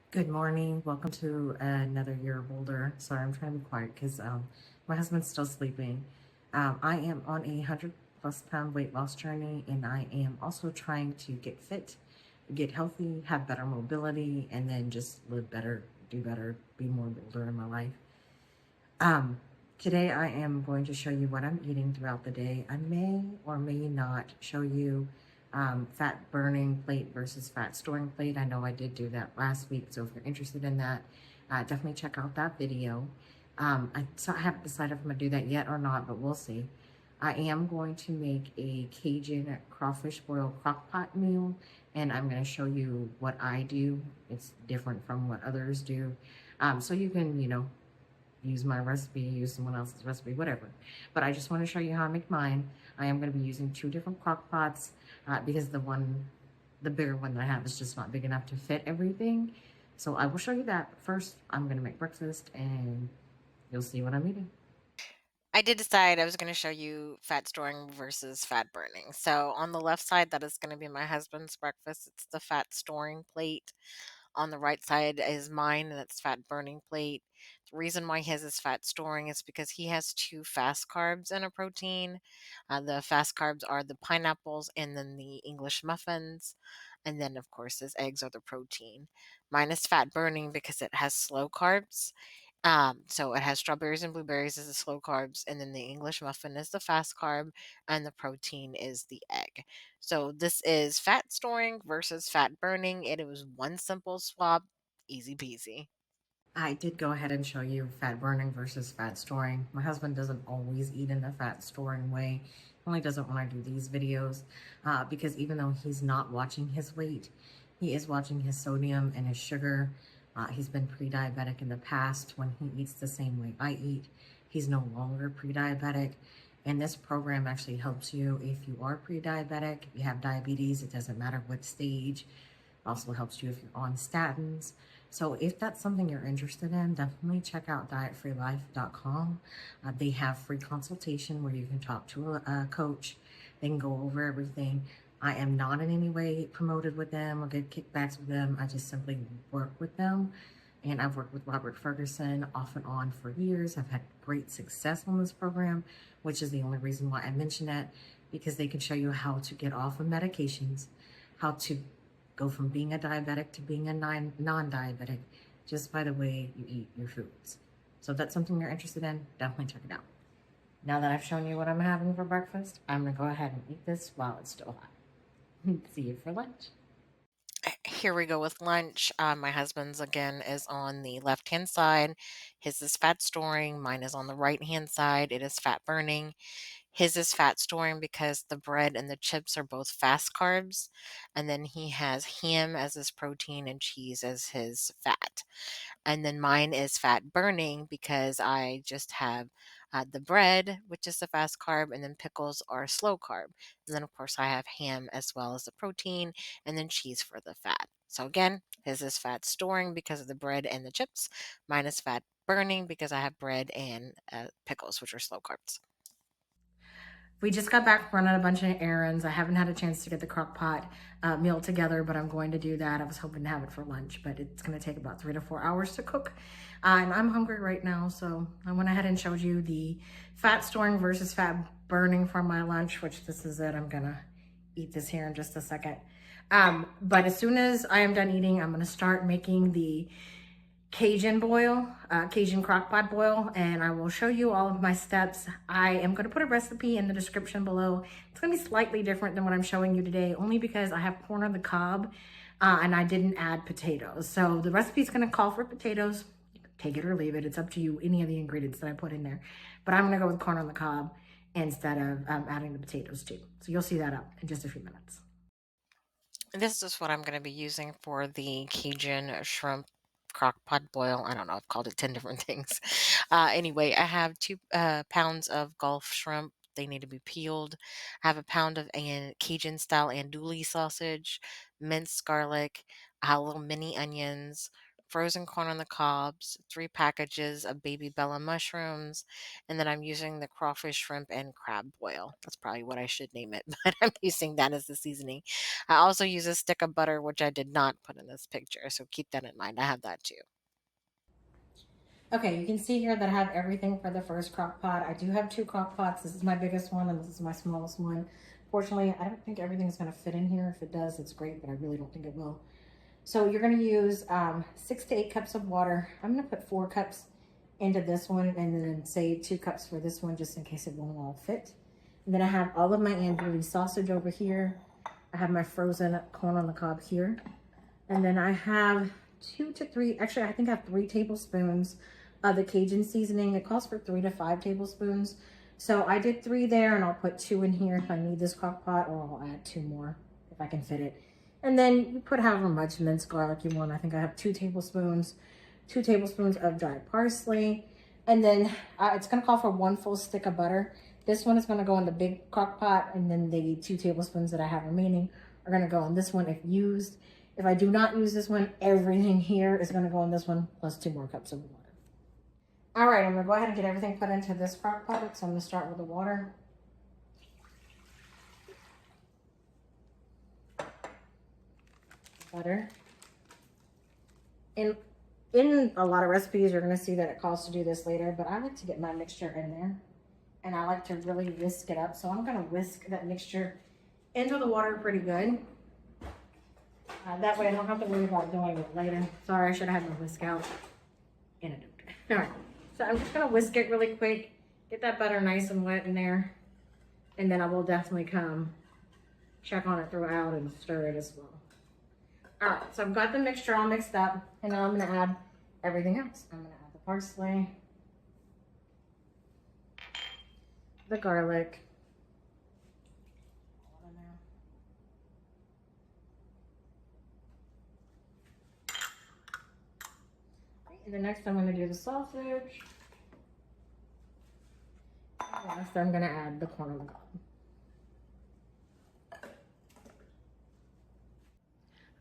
Good morning. Welcome to another year older. Sorry, I'm trying to be quiet because my husband's still sleeping. I am on a 100+ pound weight loss journey, and I am also trying to get fit, get healthy, have better mobility, and then just live better, do better, be more bolder in my life. Um, Today I am going to show you what I'm eating throughout the day. I may or may not show you fat burning plate versus fat storing plate. I know I did do that last week, so if you're interested in that, definitely check out that video. I haven't decided if I'm gonna do that yet or not, but we'll see. I am going to make a Cajun crawfish boil crockpot meal, and I'm going to show you what I do. It's different from what others do. So you can, use my recipe, use someone else's recipe, whatever. But I just want to show you how I make mine. I am going to be using two different crock pots because the bigger one that I have is just not big enough to fit everything. So I will show you that. But first, I'm going to make breakfast and you'll see what I'm eating. I did decide I was going to show you fat storing versus fat burning. So on the left side, that is going to be my husband's breakfast. It's the fat storing plate. On the right side is mine, and it's fat burning plate. The reason why his is fat storing is because he has two fast carbs and a protein. The fast carbs are the pineapples and then the English muffins. And then, of course, his eggs are the protein. Mine is fat burning because it has slow carbs. So it has strawberries and blueberries as the slow carbs, and then the English muffin is the fast carb, and the protein is the egg. So this is fat storing versus fat burning. It was one simple swap, easy peasy. I did go ahead and show you fat burning versus fat storing. My husband doesn't always eat in the fat storing way. He only does it when I do these videos because even though he's not watching his weight, he is watching his sodium and his sugar. He's been pre-diabetic in the past when he eats the same way I eat. He's no longer pre-diabetic. And this program actually helps you if you are pre-diabetic, if you have diabetes, it doesn't matter what stage. Also helps you if you're on statins. So if that's something you're interested in, definitely check out dietfreelife.com. They have free consultation where you can talk to a coach. They can go over everything. I am not in any way promoted with them or get kickbacks with them. I just simply work with them. And I've worked with Robert Ferguson off and on for years. I've had great success on this program, which is the only reason why I mention it, because they can show you how to get off of medications, how to go from being a diabetic to being a non-diabetic just by the way you eat your foods. So if that's something you're interested in, definitely check it out. Now that I've shown you what I'm having for breakfast, I'm gonna go ahead and eat this while it's still hot. See you for lunch. Here we go with lunch. My husband's again is on the left hand side. His is fat storing. Mine is on the right hand side. It is fat burning. His is fat storing because the bread and the chips are both fast carbs. And then he has ham as his protein and cheese as his fat. And then mine is fat burning because I just have the bread, which is the fast carb, and then pickles are slow carb. And then, of course, I have ham as well as the protein, and then cheese for the fat. So, again, his is fat storing because of the bread and the chips. Mine is fat burning because I have bread and pickles, which are slow carbs. We just got back running a bunch of errands. I haven't had a chance to get the crock pot meal together, but I'm going to do that. I was hoping to have it for lunch, but it's going to take about 3 to 4 hours to cook. And I'm hungry right now, so I went ahead and showed you the fat storing versus fat burning for my lunch, which this is it. I'm going to eat this here in just a second. But as soon as I am done eating, I'm going to start making the Cajun boil, Cajun crockpot boil, and I will show you all of my steps. I am going to put a recipe in the description below. It's going to be slightly different than what I'm showing you today, only because I have corn on the cob and I didn't add potatoes. So the recipe is going to call for potatoes. Take it or leave it. It's up to you, any of the ingredients that I put in there. But I'm going to go with corn on the cob instead of adding the potatoes too. So you'll see that up in just a few minutes. This is what I'm going to be using for the Cajun shrimp crock pot boil. I don't know, I've called it 10 different things. Anyway, I have 2 pounds of Gulf shrimp. They need to be peeled. I have a pound of Cajun style andouille sausage, minced garlic, little mini onions, frozen corn on the cobs, 3 packages of baby Bella mushrooms, and then I'm using the crawfish, shrimp, and crab boil. That's probably what I should name it, but I'm using that as the seasoning. I also use a stick of butter, which I did not put in this picture, so keep that in mind. I have that too. Okay, you can see here that I have everything for the first crock pot. I do have 2 crock pots. This is my biggest one and this is my smallest one. Fortunately, I don't think everything's gonna fit in here. If it does, it's great, but I really don't think it will. So you're gonna use 6 to 8 cups of water. I'm gonna put 4 cups into this one and then say 2 cups for this one just in case it won't all fit. And then I have all of my andouille sausage over here. I have my frozen corn on the cob here. And then I have 2 to 3, actually I think I have 3 tablespoons of the Cajun seasoning. It calls for 3 to 5 tablespoons. So I did 3 there and I'll put 2 in here if I need this crock pot, or I'll add 2 more if I can fit it. And then you put however much minced garlic you want. I think I have 2 tablespoons of dried parsley. And then it's gonna call for 1 full stick of butter. This one is gonna go in the big crock pot, and then the 2 tablespoons that I have remaining are gonna go in this one if used. If I do not use this one, everything here is gonna go in this one plus 2 more cups of water. All right, I'm gonna go ahead and get everything put into this crock pot. So I'm gonna start with the water. Butter. And in a lot of recipes, you're gonna see that it calls to do this later, but I like to get my mixture in there. And I like to really whisk it up. So I'm gonna whisk that mixture into the water pretty good. That way I don't have to worry about doing it later. Sorry, I should have had my whisk out. And I don't. All right, so I'm just gonna whisk it really quick, get that butter nice and wet in there, and then I will definitely come check on it throughout and stir it as well. All right, so I've got the mixture all mixed up, and now I'm gonna add everything else. I'm gonna add the parsley, the garlic, and then next I'm gonna do the sausage. And last I'm gonna add the corn on the cob.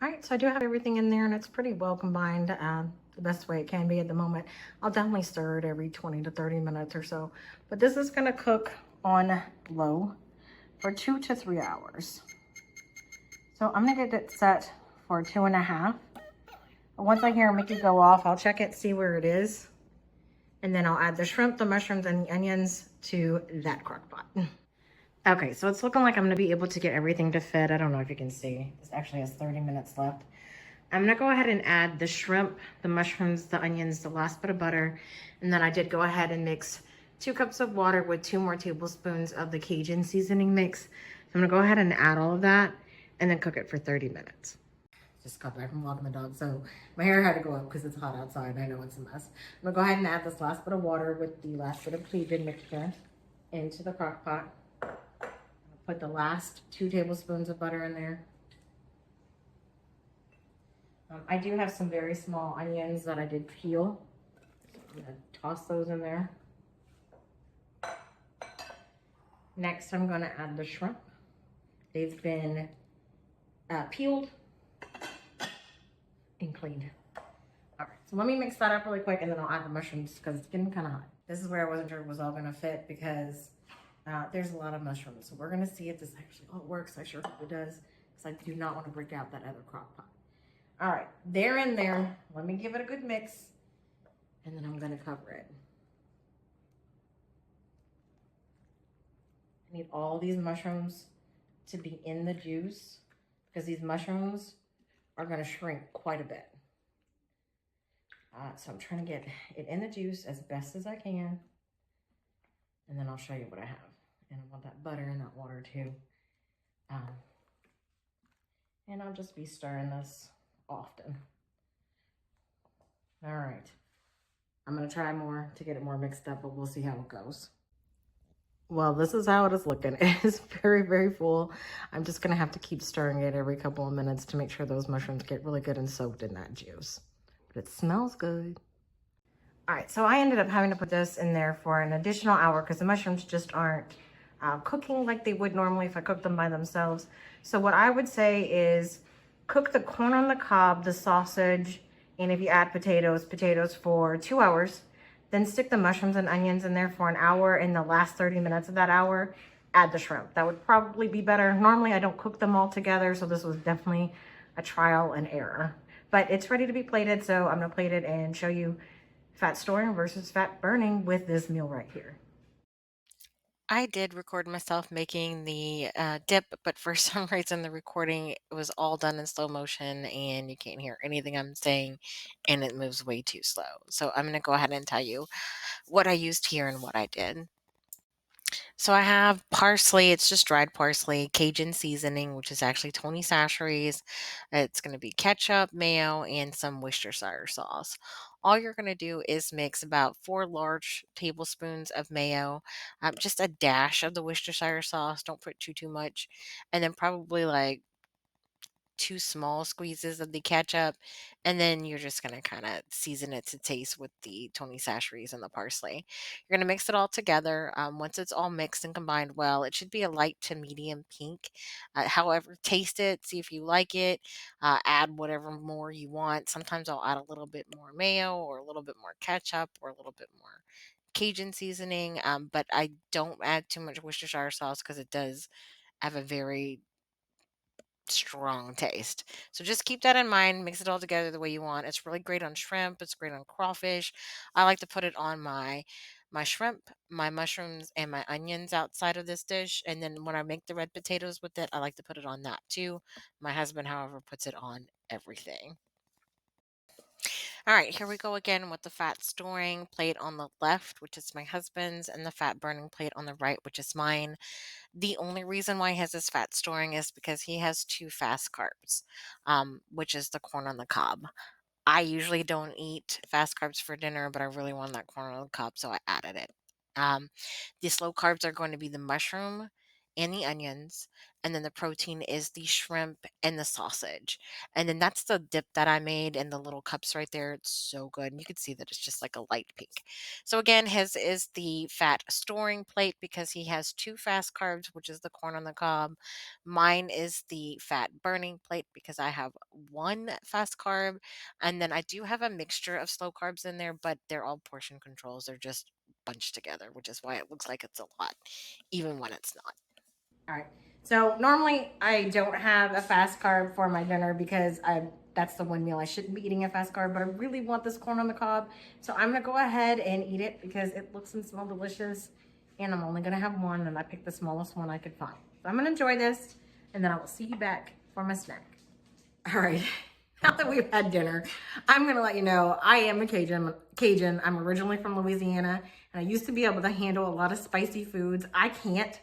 All right, so I do have everything in there and it's pretty well combined, the best way it can be at the moment. I'll definitely stir it every 20 to 30 minutes or so. But this is gonna cook on low for 2 to 3 hours. So I'm gonna get it set for 2.5. Once I hear Mickey go off, I'll check it, see where it is. And then I'll add the shrimp, the mushrooms, and the onions to that crock pot. Okay, so it's looking like I'm gonna be able to get everything to fit. I don't know if you can see. This actually has 30 minutes left. I'm gonna go ahead and add the shrimp, the mushrooms, the onions, the last bit of butter. And then I did go ahead and mix 2 cups of water with 2 more tablespoons of the Cajun seasoning mix. So I'm gonna go ahead and add all of that and then cook it for 30 minutes. Just got back from walking the dog, so my hair had to go up because it's hot outside. I know it's a mess. I'm gonna go ahead and add this last bit of water with the last bit of Cajun mixture into the crock pot. Put the last 2 tablespoons of butter in there. I do have some very small onions that I did peel. So I'm gonna toss those in there. Next, I'm gonna add the shrimp. They've been peeled and cleaned. All right, so let me mix that up really quick and then I'll add the mushrooms because it's getting kind of hot. This is where I wasn't sure it was all gonna fit because there's a lot of mushrooms. So we're gonna see if this actually all works. I sure hope it does because I do not want to break out that other crock pot. All right, they're in there. Let me give it a good mix and then I'm gonna cover it. I need all these mushrooms to be in the juice because these mushrooms are gonna shrink quite a bit. So I'm trying to get it in the juice as best as I can. And then I'll show you what I have. And I want that butter and that water too. And I'll just be stirring this often. All right. I'm gonna try more to get it more mixed up, but we'll see how it goes. Well, this is how it is looking. It is very, very full. I'm just gonna have to keep stirring it every couple of minutes to make sure those mushrooms get really good and soaked in that juice. But it smells good. All right, so I ended up having to put this in there for an additional hour because the mushrooms just aren't cooking like they would normally if I cooked them by themselves. So what I would say is cook the corn on the cob, the sausage, And if you add potatoes for 2 hours, then stick the mushrooms and onions in there for an hour. In the last 30 minutes of that hour, add the shrimp. That would probably be better. Normally I don't cook them all together, so this was definitely a trial and error. But it's ready to be plated, so I'm gonna plate it and show you fat storing versus fat burning with this meal right here. I did record myself making the dip, but for some reason the recording was all done in slow motion and you can't hear anything I'm saying and it moves way too slow. So I'm going to go ahead and tell you what I used here and what I did. So I have parsley, it's just dried parsley, Cajun seasoning, which is actually 20 sachets. It's going to be ketchup, mayo, and some Worcestershire sauce. All you're going to do is mix about 4 large tablespoons of mayo, just a dash of the Worcestershire sauce. Don't put too much, and then probably like 2 small squeezes of the ketchup, and then you're just gonna kinda season it to taste with the Tony Chachere's and the parsley. You're gonna mix it all together. Once it's all mixed and combined well, it should be a light to medium pink. However, taste it, see if you like it, add whatever more you want. Sometimes I'll add a little bit more mayo or a little bit more ketchup or a little bit more Cajun seasoning, but I don't add too much Worcestershire sauce because it does have a very strong taste. So just keep that in mind, mix it all together the way you want. It's really great on shrimp, it's great on crawfish. I like to put it on my shrimp, my mushrooms, and my onions outside of this dish. And then when I make the red potatoes with it, I like to put it on that too. My husband, however, puts it on everything. All right, here we go again with the fat storing plate on the left, which is my husband's, and the fat burning plate on the right, which is mine. The only reason why he has this fat storing is because he has two fast carbs, which is the corn on the cob. I usually don't eat fast carbs for dinner, but I really wanted that corn on the cob, so I added it. Um, the slow carbs are going to be the mushroom and the onions, and then the protein is the shrimp and the sausage. And then that's the dip that I made in the little cups right there. It's so good. And you can see that it's just like a light pink. So again, his is the fat storing plate because he has two fast carbs, which is the corn on the cob. Mine is the fat burning plate because I have one fast carb, and then I do have a mixture of slow carbs in there, but they're all portion controls. They're just bunched together, which is why it looks like it's a lot, even when it's not. All right. So normally I don't have a fast carb for my dinner because that's the one meal I shouldn't be eating a fast carb, but I really want this corn on the cob. So I'm gonna go ahead and eat it because it looks and smells delicious. And I'm only gonna have one, and I picked the smallest one I could find. So I'm gonna enjoy this, and then I will see you back for my snack. All right. Now that we've had dinner, I'm gonna let you know I am a Cajun. I'm originally from Louisiana, and I used to be able to handle a lot of spicy foods. I can't.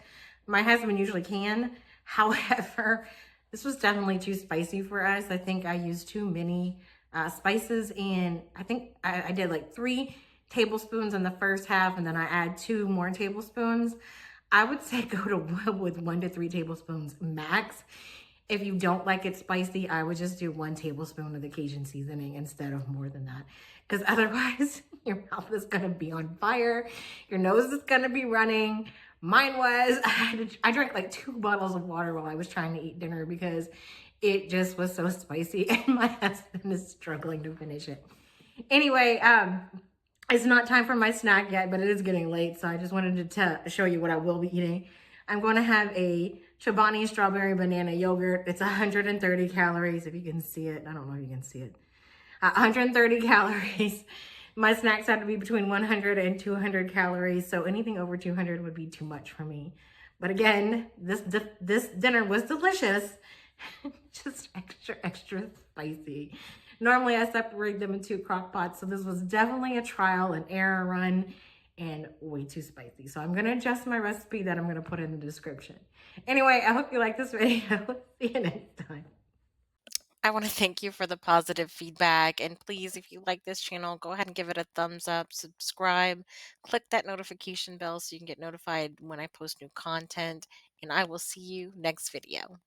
My husband usually can. However, this was definitely too spicy for us. I think I used too many spices, and I think I did like 3 tablespoons in the first half, and then I add 2 more tablespoons. I would say go to with 1 to 3 tablespoons max. If you don't like it spicy, I would just do 1 tablespoon of the Cajun seasoning instead of more than that. Because otherwise, your mouth is gonna be on fire. Your nose is gonna be running. Mine was. I drank like 2 bottles of water while I was trying to eat dinner because it just was so spicy, and my husband is struggling to finish it. Anyway, it's not time for my snack yet, but it is getting late, so I just wanted to show you what I will be eating. I'm going to have a Chobani strawberry banana yogurt. It's 130 calories, if you can see it. I don't know if you can see it. 130 calories. My snacks have to be between 100 and 200 calories, so anything over 200 would be too much for me. But again, this dinner was delicious. Just extra spicy. Normally I separate them into crock pots, so this was definitely a trial and error run and way too spicy. So I'm gonna adjust my recipe that I'm gonna put in the description. Anyway, I hope you like this video. See you next time. I want to thank you for the positive feedback. And please, if you like this channel, go ahead and give it a thumbs up, subscribe, click that notification bell so you can get notified when I post new content. And I will see you next video.